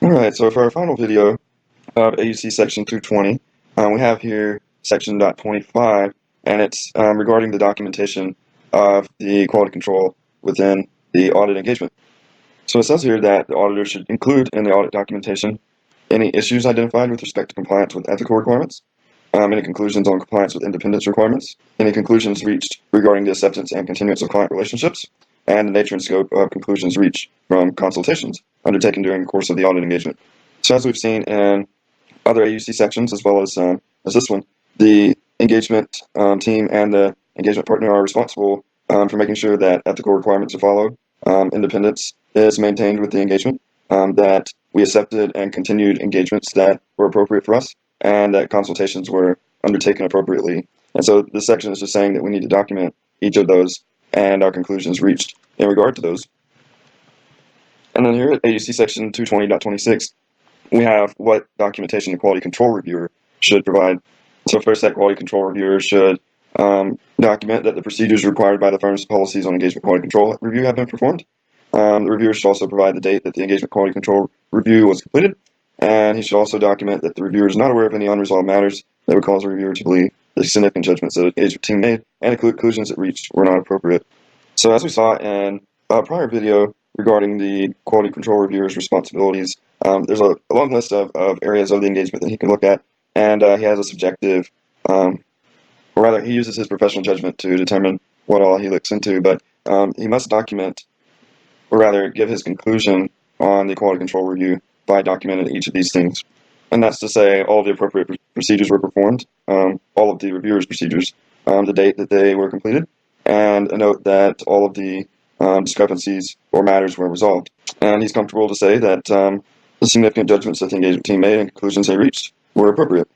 Alright, so for our final video of AUC Section 220, we have here Section .25, and it's regarding the documentation of the quality control within the audit engagement. So it says here that the auditor should include in the audit documentation any issues identified with respect to compliance with ethical requirements, any conclusions on compliance with independence requirements, any conclusions reached regarding the acceptance and continuance of client relationships, and the nature and scope of conclusions reached from consultations undertaken during the course of the audit engagement. So as we've seen in other AUC sections, as well as this one, the engagement team and the engagement partner are responsible for making sure that ethical requirements are followed, independence is maintained with the engagement, that we accepted and continued engagements that were appropriate for us, and that consultations were undertaken appropriately. And so this section is just saying that we need to document each of those and our conclusions reached in regard to those. And then here at AUC section 220.26, we have what documentation the quality control reviewer should provide. So first, that quality control reviewer should document that the procedures required by the firm's policies on engagement quality control review have been performed. The reviewer should also provide the date that the engagement quality control review was completed, and he should also document that the reviewer is not aware of any unresolved matters that would cause the reviewer to believe the significant judgments that the engagement team made and the conclusions it reached were not appropriate. So as we saw in a prior video regarding the quality control reviewer's responsibilities, there's a long list of areas of the engagement that he can look at, and he has a subjective, or rather he uses his professional judgment to determine what all he looks into, but he must document, or rather give his conclusion on the quality control review by documenting each of these things. And that's to say all of the appropriate procedures were performed, all of the reviewer's procedures, the date that they were completed, and a note that all of the discrepancies or matters were resolved. And he's comfortable to say that the significant judgments that the engagement team made and conclusions they reached were appropriate.